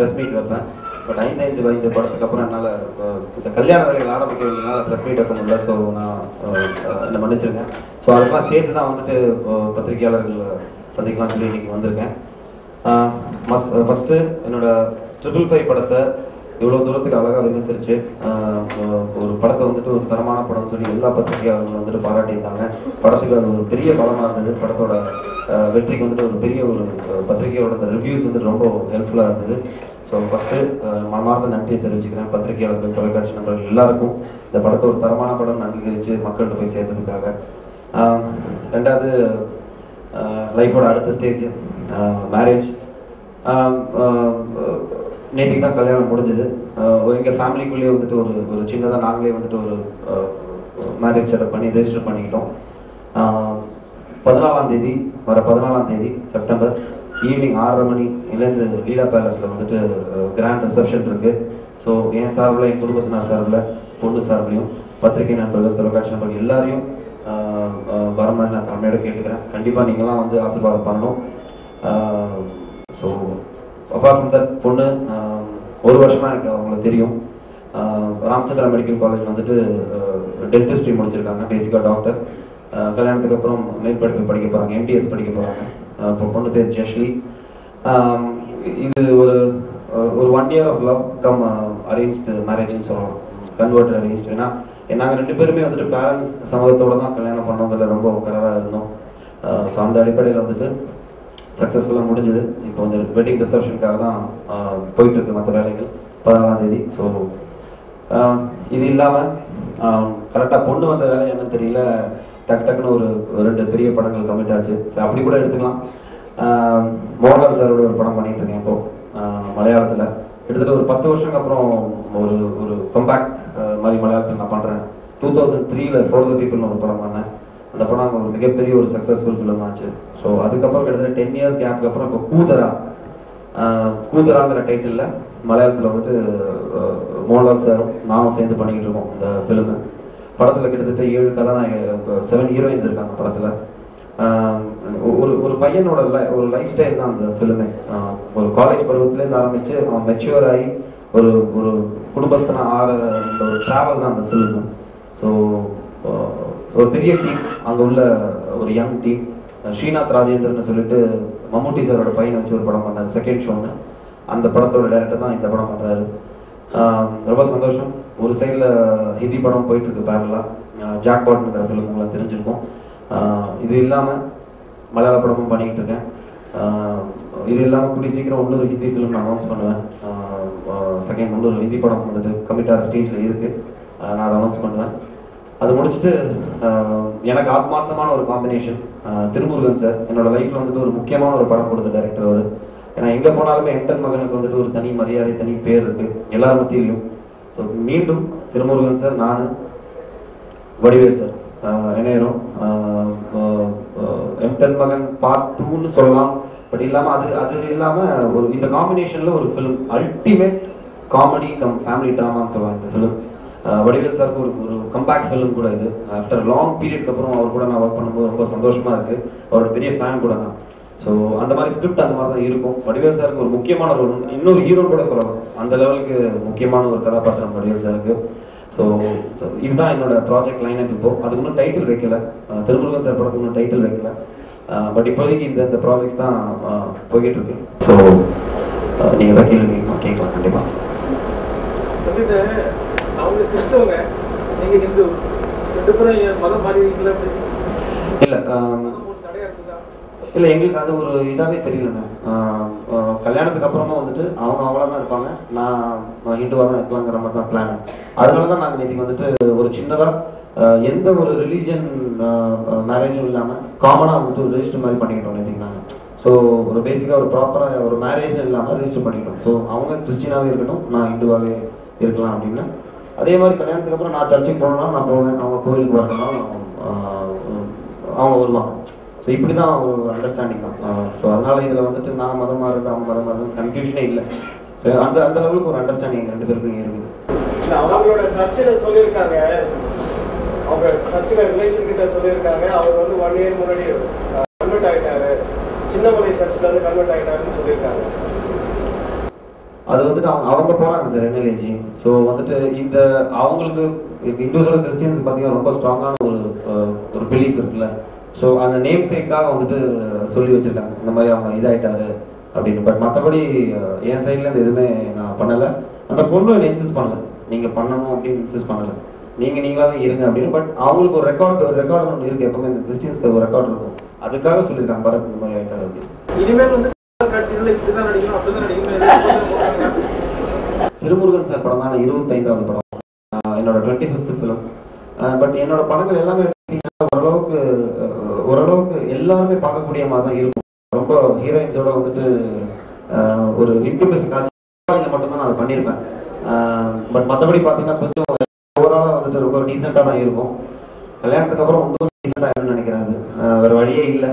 Press meet வைப்பேன். But 5 படத்துக்கு அப்புறம் என்னால் இந்த கல்யாண வேலைகள் ஆரம்பிக்க வேண்டியதுனால ப்ரெஸ் மீட் வைக்க முடியல. ஸோ நான் என்னை மன்னிச்சிருங்க. ஸோ அதுக்கெல்லாம் சேர்த்து தான் வந்துட்டு பத்திரிகையாளர்கள் சந்திக்கலாம் சொல்லி இன்றைக்கி வந்திருக்கேன். ஃபஸ்ட்டு என்னோட 555 படத்தை இவ்வளோ தூரத்துக்கு அழகாக விமர்சிச்சு ஒரு படத்தை வந்துட்டு ஒரு தரமான படம்னு சொல்லி எல்லா பத்திரிகையாளர்களும் வந்துட்டு பாராட்டியிருந்தாங்க. படத்துக்கு அது ஒரு பெரிய பலமாக இருந்தது. படத்தோட வெற்றிக்கு வந்துட்டு ஒரு பெரிய ஒரு பத்திரிகையோட அந்த ரிவ்யூஸ் வந்துட்டு ரொம்ப ஹெல்ப்ஃபுல்லாக இருந்தது. ஸோ ஃபஸ்ட்டு மனமார்ந்த நன்றியை தெரிவிச்சுக்கிறேன் பத்திரிகையாளர்கள், தொலைக்காட்சி நண்பர்கள் எல்லாருக்கும் இந்த படத்தை ஒரு தரமான படம் அங்கீகரித்து மக்கள்கிட்ட போய் சேர்த்ததுக்காக. ரெண்டாவது, லைஃபோட அடுத்த ஸ்டேஜ் மேரேஜ். நேற்றுக்கு தான் கல்யாணம் முடிஞ்சது. எங்கள் ஃபேமிலிக்குள்ளேயே வந்துட்டு ஒரு சின்னதாக நாங்களே வந்துட்டு ஒரு மேரேஜ் செட்டப் பண்ணி ரெஜிஸ்டர் பண்ணிக்கிட்டோம். 14ஆம் தேதி செப்டம்பர் ஈவினிங் 6:30 மணிலேருந்து லீலா பேலஸில் வந்துட்டு கிராண்ட் ரிசப்ஷன் இருக்குது. ஸோ என் சார்பில், என் குடும்பத்தினர் சார்பில், பொண்ணு சார்பிலையும், பத்திரிகை நண்பர்கள், தொலைக்காட்சி நண்பர்கள் எல்லாரையும் வர மாதிரி நான் தமிழோட கேட்டுக்கிறேன். கண்டிப்பாக நீங்களாம் வந்து ஆசீர்வாதம் பண்ணணும். ஸோ அப்பார்ட் ஃப்ரம் தட், பொண்ணு 1 வருஷமாக எனக்கு அவங்கள தெரியும். ராமச்சந்திரா மெடிக்கல் காலேஜ் வந்துட்டு டென்டிஸ்ட்ரி முடிச்சிருக்காங்க, பேசிக்காக டாக்டர். கல்யாணத்துக்கு அப்புறம் மேற்படிப்பு படிக்க போகிறாங்க, MTS படிக்க போகிறாங்க. இப்போ பொண்ணு பேர் ஜெஷ்லி. இது ஒரு 1 year of love cum arranged மேரேஜ்னு சொல்லலாம், கன்வெர்ட் அரேஞ்ச். ஏன்னா நாங்கள் 2 பேருமே வந்துட்டு பேரண்ட்ஸ் சம்மதத்தோடு தான் கல்யாணம் பண்ணோங்கிறத ரொம்ப கராராக இருந்தோம். ஸோ அந்த அடிப்படையில் வந்துட்டு சக்ஸஸ்ஃபுல்லாக முடிஞ்சது. இப்போ வந்து வெட்டிங் ரிசப்ஷனுக்காக தான் போயிட்டுருக்கு மற்ற வேலைகள். 14ஆம் தேதி. ஸோ இது இல்லாமல் கரெக்டாக பொண்ணு வந்த வேலை என்னன்னு தெரியல, டக்குன்னு ஒரு 2 பெரிய படங்கள் கமிட் ஆச்சு. ஸோ அப்படி கூட எடுத்துக்கலாம். மோகன்லால் சாரோட ஒரு படம் பண்ணிட்டு இருக்கேன் இப்போது மலையாளத்தில். கிட்டத்தட்ட ஒரு 10 வருஷத்துக்கு அப்புறம் ஒரு கம்பேக்ட் மாதிரி மலையாளத்தில் நான் பண்ணுறேன். 2003 For the People ஒரு படம் பண்ணேன். அந்த படம் ஒரு மிகப்பெரிய ஒரு சக்ஸஸ்ஃபுல் ஃபிலிம் ஆச்சு. ஸோ அதுக்கப்புறம் கிட்டத்தட்ட 10 years கேப்புக்கு அப்புறம் இப்போ கூதராங்கிற டைட்டிலில் மலையாளத்தில் வந்துட்டு மோகன்லால் சாரும் நானும் சேர்ந்து பண்ணிக்கிட்டு இருக்கோம் இந்த ஃபிலிமு. படத்தில் கிட்டத்தட்ட 7 கதாநாயக 7 ஹீரோயின்ஸ் இருக்காங்க படத்தில். ஒரு பையனோட ஒரு லைஃப் ஸ்டைல் தான் அந்த ஃபிலிமே. ஒரு காலேஜ் பருவத்துலேருந்து ஆரம்பித்து அவன் மெச்சூர் ஆகி ஒரு குடும்பஸ்தனாக ஆகிற ஒரு ட்ராவல் தான் அந்த ஃபிலிமு. ஸோ ஒரு பெரிய டீம், அங்கே உள்ள ஒரு யங் டீம். ஸ்ரீநாத் ராஜேந்திரன்னு சொல்லிட்டு மம்முட்டி சாரோட பையனை வச்சு ஒரு படம் பண்ணார், செகண்ட் ஷோன்னு. அந்த படத்தோட டைரக்டர் தான் இந்த படம் பண்ணுறாரு. ரொம்ப சந்தோஷம். ஒரு சைடில் ஹிந்தி படம் போயிட்டுருக்கு பேரலாக, ஜாக்பாட்ங்கிற ஃபிலிம் உங்களுக்கு தெரிஞ்சிருக்கும். இது இல்லாமல் மலையாள படமும் பண்ணிக்கிட்டு இருக்கேன். இது இல்லாமல் கூடிய சீக்கிரம் இன்னொரு ஹிந்தி ஃபிலிம் நான் அனௌன்ஸ் பண்ணுவேன். இன்னொரு ஹிந்தி படம் வந்துட்டு கமிட்டார ஸ்டேஜில் இருக்குது, நான் அதை அனௌன்ஸ் பண்ணுவேன். அது முடிச்சுட்டு எனக்கு ஆத்மார்த்தமான ஒரு காம்பினேஷன் திருமுருகன் சார். என்னோட லைஃப்பில் வந்துட்டு ஒரு முக்கியமான ஒரு படம் கொடுத்த டைரக்டர் அவர். ஏன்னா எங்கே போனாலுமே எம்டன் மகனுக்கு வந்துட்டு ஒரு தனி மரியாதை, தனி பேர் இருக்குது எல்லாரும் மத்தியிலையும். ஸோ மீண்டும் திருமுருகன் சார், நான், வடிவேல் சார் இணையரும். எம்டன் மகன் பார்ட் 2ன்னு சொல்லலாம். பட் இல்லாமல் அது இல்லாமல் இந்த காம்பினேஷனில் ஒரு film, ultimate comedy cum family ட்ராமான்னு சொல்லலாம் இந்த ஃபிலிம். வடிவேல் சாருக்கு ஒரு கம்பேக் ஃபிலிம் கூட இது. ஆஃப்டர் லாங் பீரியட்க்கு அப்புறம் அவர் கூட நான் ஒர்க் பண்ணும்போது ரொம்ப சந்தோஷமாக இருக்குது. அவரோட பெரிய ஃபேன் கூட தான். ஸோ அந்த மாதிரி ஸ்கிரிப்ட் அந்த மாதிரி தான் இருக்கும். வடிவேல் சாருக்கு ஒரு முக்கியமான ரோல், இன்னொரு ஹீரோன்னு கூட சொல்லலாம், அந்த லெவலுக்கு முக்கியமான ஒரு கதாபாத்திரம் வடிவேல் சாருக்கு. ஸோ இதுதான் என்னோட ப்ராஜெக்ட் லைனப். இப்போது அதுக்கு இன்னும் டைட்டில் வைக்கல, திருமுருகன் சார் படத்துக்கு இன்னும் டைட்டில் வைக்கல. பட் இப்போதைக்கு இந்த ப்ராஜெக்ட்ஸ் தான் போய்கிட்டு இருக்கு. ஸோ நீங்கள் தான் கேள்வி கேட்கலாம் கண்டிப்பாக. அவங்க கிறிஸ்தவங்க, நீங்க ஹிந்து, 2 பேரும் மதம் மாறிவீங்களா? இல்லை எங்களுக்கு அது ஒரு இதாகவே தெரியலண்ணே. கல்யாணத்துக்கு அப்புறமா வந்துட்டு அவங்க அவங்களா தான் இருப்பாங்க, நான் ஹிந்துவாக தான் இருக்கலாங்கிற மாதிரி தான் பிளான். அதனால தான் நாங்கள் நேற்றுக்கு வந்துட்டு ஒரு சின்னதாக எந்த ஒரு ரிலீஜன் மேரேஜும் இல்லாமல் காமனாக வந்துட்டு ஒரு ரெஜிஸ்டர் மாதிரி பண்ணிக்கிட்டோம் நேற்றுக்கு நாங்கள். ஸோ ஒரு பேசிக்காக ஒரு ப்ராப்பராக ஒரு மேரேஜ்னு இல்லாமல் ரெஜிஸ்டர் பண்ணிக்கிட்டோம். ஸோ அவங்க கிறிஸ்டினாகவே இருக்கட்டும், நான் ஹிந்துவாகவே இருக்கலாம் அப்படின்னு. அதே மாதிரி கல்யாணத்துக்கு அப்புறம் நான் சர்ச்சுக்கு போகணும்னா நான் போவேன், அவங்க கோவிலுக்கு வரணும்னா அவங்க வருவாங்க. ஸோ இப்படி தான் ஒரு அண்டர்ஸ்டாண்டிங் தான். ஸோ அதனால் இதில் வந்துட்டு நான் மதமாக இருந்து அவங்க மதமாக இருந்து கன்ஃபியூஷனே இல்லை. ஸோ அந்த லெவலுக்கு ஒரு அண்டர்ஸ்டாண்டிங் 2 பேருக்கும் இருக்குது. அவங்களோட சர்ச்சில் சொல்லியிருக்காங்க, அவங்க சர்ச்சில் ரிலேஷன் கிட்ட சொல்லியிருக்காங்க, அவர் வந்து 1 year முன்னாடி கன்வெர்ட் ஆகிட்டாரு, சின்னமலை சர்ச்சில் வந்து கன்வெர்ட் ஆகிட்டாருன்னு சொல்லியிருக்காங்க. அது வந்துட்டு அவங்க போகிறாங்க சார் என்எல்ஏஜி. ஸோ வந்துட்டு இந்த அவங்களுக்கு இண்டிவிஜுவல் கிறிஸ்டியன்ஸ் பார்த்தீங்கன்னா ரொம்ப ஸ்ட்ராங்கான ஒரு பிலீஃப் இருக்குல்ல. ஸோ அந்த நேம் சேக்காக வந்துட்டு சொல்லி வச்சுருக்காங்க இந்த மாதிரி அவங்க இதாகிட்டாரு அப்படின்னு. பட் மற்றபடி என் சைட்லேருந்து எதுவுமே நான் பண்ணலை. அந்த பொண்ணு என்னை இன்சிஸ்ட் பண்ணலை நீங்கள் பண்ணணும் அப்படின்னு இன்சிஸ்ட் பண்ணலை, நீங்களாவே இருங்க அப்படின்னு. பட் அவங்களுக்கு ஒரு ரெக்கார்டு ஒன்று இருக்குது, எப்பவுமே இந்த கிறிஸ்டியன்ஸ்க்கு ஒரு ரெக்கார்டு இருக்கும், அதுக்காக சொல்லியிருக்காங்க பரத் இந்த மாதிரி ஆகிட்டாரு அப்படின்னு. இனிமேல் வந்து திருமுருகன் சார் படம் தான் 25வது படம், என்னோட 25th ஃபிலிம். பட் என்னோட படங்கள் எல்லாமே ஓரளவுக்கு எல்லாருமே பார்க்கக்கூடிய மாதிரி தான் இருக்கும். ரொம்ப ஹீரோயின்ஸோட வந்துட்டு ஒரு இன்டிமேசி காட்சி மட்டும்தான் நான் அதை பண்ணியிருப்பேன். பட் மற்றபடி பார்த்தீங்கன்னா கொஞ்சம் ஓவராலாக வந்துட்டு ரொம்ப டீசெண்டாக தான் இருக்கும். கல்யாணத்துக்கு அப்புறம் ரொம்ப டீசெண்டாக ஆகிடும்னு நினைக்கிறாரு, வேறு வழியே இல்லை.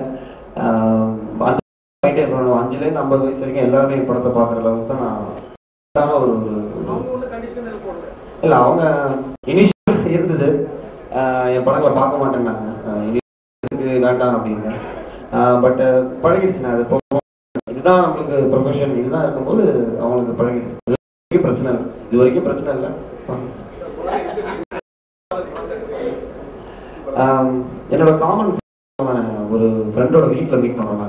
அந்த 5லேருந்து 50 வயசு வரைக்கும் எல்லாருமே படத்தை பார்க்குற அளவுக்கு தான் நான் ஒரு இல்லை. அவங்க இனிஷியல் இருந்தது என் படங்களை பார்க்க மாட்டேன்னாங்க, இதுக்கு வேண்டாம் அப்படின்னு. பட் பழகிடுச்சு. நான் அது இதுதான் நம்மளுக்கு ப்ரொஃபஷன், இதுதான் இருக்கும்போது அவங்களுக்கு பழகிடுச்சு. பிரச்சனை இல்லை, இது வரைக்கும் பிரச்சனை இல்லை. என்னோட காமன் ஒரு ஃப்ரெண்டோட வீட்டில் மீட் பண்ணுவாங்க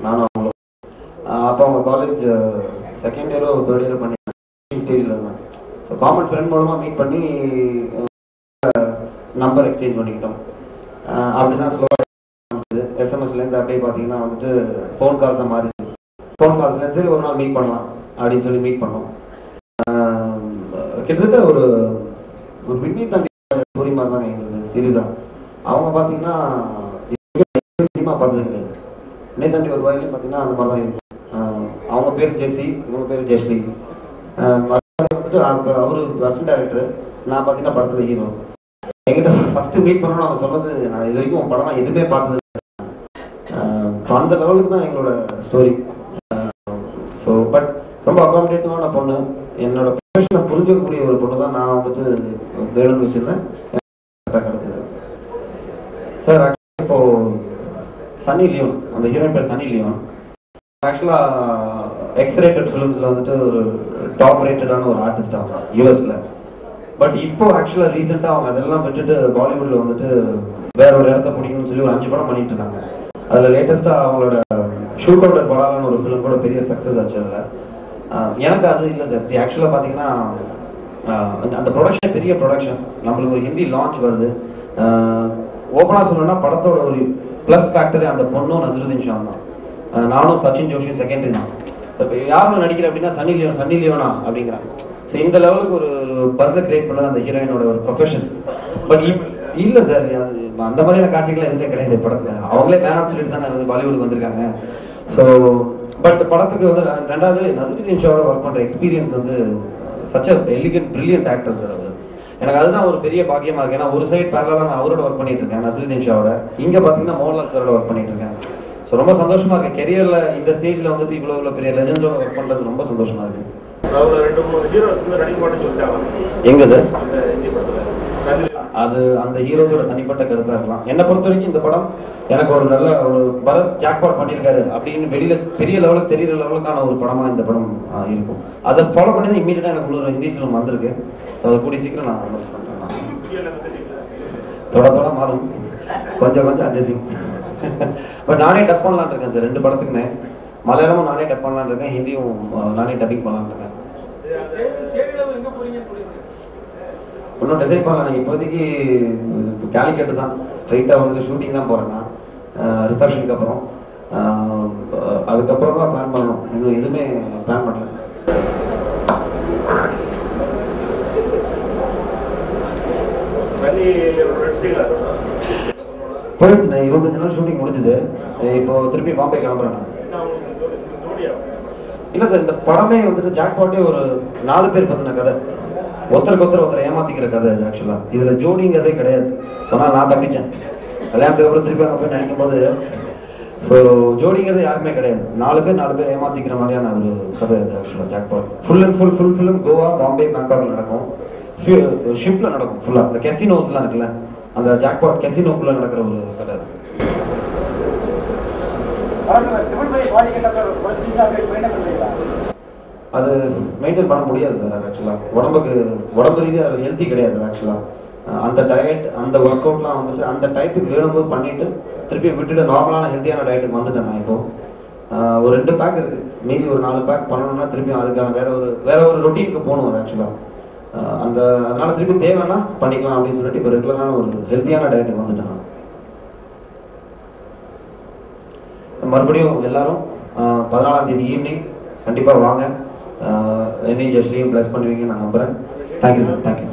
நானும் அவங்களும். அப்போ அவங்க காலேஜ் செகண்ட் இயரோ தேர்ட் இயரோ பண்ணி ஸ்டேஜில் இருந்தாங்க. ஸோ காமன் ஃப்ரெண்ட் மூலமாக மீட் பண்ணி நம்பர் எக்ஸ்சேஞ்ச் பண்ணிக்கிட்டோம். அப்படி தான் ஸ்லோவாக எஸ்எம்எஸ்லேருந்து அப்படியே பார்த்தீங்கன்னா வந்துட்டு ஃபோன் கால்ஸாக மாறிடுச்சு. ஃபோன் கால்ஸ்லேருந்து சரி ஒரு நாள் மீட் பண்ணலாம் அப்படின்னு சொல்லி மீட் பண்ணோம். கிட்டத்தட்ட ஒரு விண்ணி தாண்டி ஸ்டோரி மாதிரி தாங்க எங்களுக்கு சீரியஸாக. அவங்க பார்த்தீங்கன்னா சினிமா பார்த்தது கிடையாது. விண்ணி தாண்டி ஒரு வயலையும் பார்த்தீங்கன்னா அந்த மாதிரி தான் இருக்கும். அவங்க பேர் ஜெசி, இவங்க பேர் ஜெஸ்லி. வந்துட்டு அவர் அசிஸ்டன்ட் டைரக்டர், நான் பார்த்தீங்கன்னா படத்தில் ஹீரோ. என்கிட்ட ஃபர்ஸ்ட் மீட் பண்ணணும்னு அவங்க சொன்னது, நான் இது வரைக்கும் படம் தான் எதுவுமே பார்த்தது. ஸோ அந்த லெவலுக்கு தான் எங்களோட ஸ்டோரி. ஸோ பட் ரொம்ப அகாமடேட்டிவான பொண்ணு, என்னோட ப்ரொஃபஷனை புரிஞ்சிக்கக்கூடிய ஒரு பொண்ணு தான் நான் வந்துட்டு வேணும்னு வச்சுருந்தேன். கிடைச்சது சார். ஆக்சுவலாக இப்போ சன்னி லியோன், அந்த ஹீரோயின் பேர் சன்னி லியோன். ஆக்சுவலாக எக்ஸ்ரேட்டட் ஃபிலிம்ஸில் வந்துட்டு ஒரு டாப் ரேட்டடான ஒரு ஆர்டிஸ்ட் அவங்க யூஎஸில். பட் இப்போ ஆக்சுவலாக ரீசெண்டாக அவங்க அதெல்லாம் விட்டுட்டு பாலிவுட்டில் வந்துட்டு வேற ஒரு இடத்த பிடிக்கணும்னு சொல்லி ஒரு 5 படம் பண்ணிட்டு இருக்காங்க. அதில் லேட்டஸ்ட்டாக அவங்களோட ஷூட் அவுட் படாலான ஒரு ஃபிலிம் கூட பெரிய சக்ஸஸ் ஆச்சு. அதில் எனக்கு அது இல்லை சார். ஆக்சுவலாக பார்த்தீங்கன்னா அந்த ப்ரொடக்ஷனே பெரிய ப்ரொடக்ஷன். நம்மளுக்கு ஒரு ஹிந்தி லான்ச் வருது. ஓப்பனாக சொல்லணும்னா படத்தோட ஒரு ப்ளஸ் ஃபேக்டரி அந்த பொண்ணும் நசருதீன் ஷான் தான். நானும் சச்சின் ஜோஷியும் செகண்டரி தான். இப்போ யாரும் நடிக்கிற அப்படின்னா சன்னி லியோனா அப்படிங்கிறாங்க. ஸோ இந்த லெவலுக்கு ஒரு பஸ்ஸை கிரியேட் பண்ணது அந்த ஹீரோயினோட ஒரு ப்ரொஃபஷன். பட் இல்லை சார், அது அந்த மாதிரியான காட்சிகள் எதுவுமே கிடையாது படத்தில். அவங்களே வேணாம்னு சொல்லிட்டு தானே வந்து பாலிவுட்டுக்கு வந்திருக்காங்க. ஸோ பட் படத்துக்கு வந்து ரெண்டாவது நசருதீன் ஷாவோட ஒர்க் பண்ணுற எக்ஸ்பீரியன்ஸ் வந்து such a elegant brilliant actor sir. அவர் எனக்கு அதுதான் ஒரு பெரிய பாக்கியமாக இருக்குது. ஏன்னா ஒரு சைட் பேரலாக நான் அவரோட ஒர்க் பண்ணிட்டு இருக்கேன் நசருதீன் ஷாவோட, இங்கே பார்த்தீங்கன்னா மோகன்லால் சாரோட ஒர்க் பண்ணிட்டு இருக்கேன். ஸோ ரொம்ப சந்தோஷமாக இருக்குது. கெரியரில் இந்த ஸ்டேஜில் வந்துட்டு இவ்வளோ பெரிய லெஜண்ட்ஸோட ஒர்க் பண்ணுறது ரொம்ப சந்தோஷமாக இருக்குது. எங்கே சார் அது அந்த ஹீரோஸோட தனிப்பட்ட கருத்தாக இருக்கலாம். என்னை பொறுத்த வரைக்கும் இந்த படம் எனக்கு ஒரு நல்ல ஒரு பரத் ஜாக்பாட் பண்ணியிருக்காரு அப்படின்னு வெளியில் பெரிய லெவலுக்கு தெரிகிற லெவலுக்கான ஒரு படமாக இந்த படம் இருக்கும். அதை ஃபாலோ பண்ணி தான் இம்மீடியட்டாக எனக்கு இன்னொரு ஹிந்தி ஃபிலிம் வந்திருக்கு. ஸோ அதை கூடிய சீக்கிரம் நான் அனௌன்ஸ் பண்ணுறேன். தொட மாறும், கொஞ்சம் அட்ஜஸ்டிங். பட் நானே டப் பண்ணலான் இருக்கேன் சார் 2 படத்துக்குமே. மலையாளமும் நானே டப் பண்ணலான் இருக்கேன், ஹிந்தியும் நானே டப்பிங் பண்ணலான் இருக்கேன். இன்னும் டிசைட் பண்ணலாம். நான் இப்போதைக்கு கேலிக்கட்டு தான் ஸ்ட்ரைட்டாக வந்துட்டு ஷூட்டிங் தான் போகிறேன் நான் ரிசப்ஷனுக்கு அப்புறம். அதுக்கப்புறம் தான் பிளான் பண்ணணும். இன்னும் எதுவுமே பிளான் பண்ணல. போயிடுச்சு. நான் 25 நாள் ஷூட்டிங் முடிஞ்சுது. இப்போ திருப்பி பாம்பே கிளம்புறேன் நான். இல்லை சார், இந்த படமே வந்துட்டு ஜாக்பாட்டே ஒரு 4 பேர் பற்றின கதை. ஒருத்தரை ஏமாத்திக்கிற கதை இது. ஆக்சுவலாக இதில் ஜோடிங்கிறதே கிடையாது. சொன்னால் நான் தப்பிச்சேன் கல்யாணத்துக்கு அப்புறம் திருப்பி அங்கே போய் நினைக்கும் போது. ஸோ ஜோடிங்கிறது யாருமே கிடையாது. 4 பேர் ஏமாத்திக்கிற மாதிரியான ஒரு கதை இது. ஆக்சுவலாக jackpot full and full film Goa, Bombay, பேங்காக்ல நடக்கும். ஷிப்பில் நடக்கும் ஃபுல்லாக. அந்த கெசினோஸ்லாம் இருக்குல்ல, அந்த ஜாக்பாட் கெசினோக்குள்ளே நடக்கிற ஒரு கதை. அது மெயின்டைன் பண்ண முடியாது சார். ஆக்சுவலாக உடம்பு ரீதியாக அது ஹெல்த்தி கிடையாது ஆக்சுவலாக. அந்த டயட் அந்த ஒர்க் அவுட்லாம் வந்துட்டு அந்த டயத்துக்கு வேணும்போது பண்ணிவிட்டு திருப்பி விட்டுட்டு நார்மலான ஹெல்த்தியான டயட்டுக்கு வந்துட்டேன் நான். இப்போது ஒரு 2 பேக் இருக்குது, மீதி ஒரு 4 பேக் பண்ணணும்னா திருப்பி அதுக்கான வேற ஒரு ரொட்டீனுக்கு போகணும் அது ஆக்சுவலாக. அதனால திருப்பி தேவைன்னா பண்ணிக்கலாம் அப்படின்னு சொல்லிட்டு இப்போ ரெகுலரான ஒரு ஹெல்த்தியான டயட்டுக்கு வந்துட்டேன் நான். மறுபடியும் எல்லாரும் 14ஆம் தேதி ஈவினிங் கண்டிப்பாக வாங்க. என்னையும் ஜஸ்ட்லையும் ப்ளஸ் பண்ணுவீங்கன்னு நான் நம்புகிறேன். Thank you sir, thank you.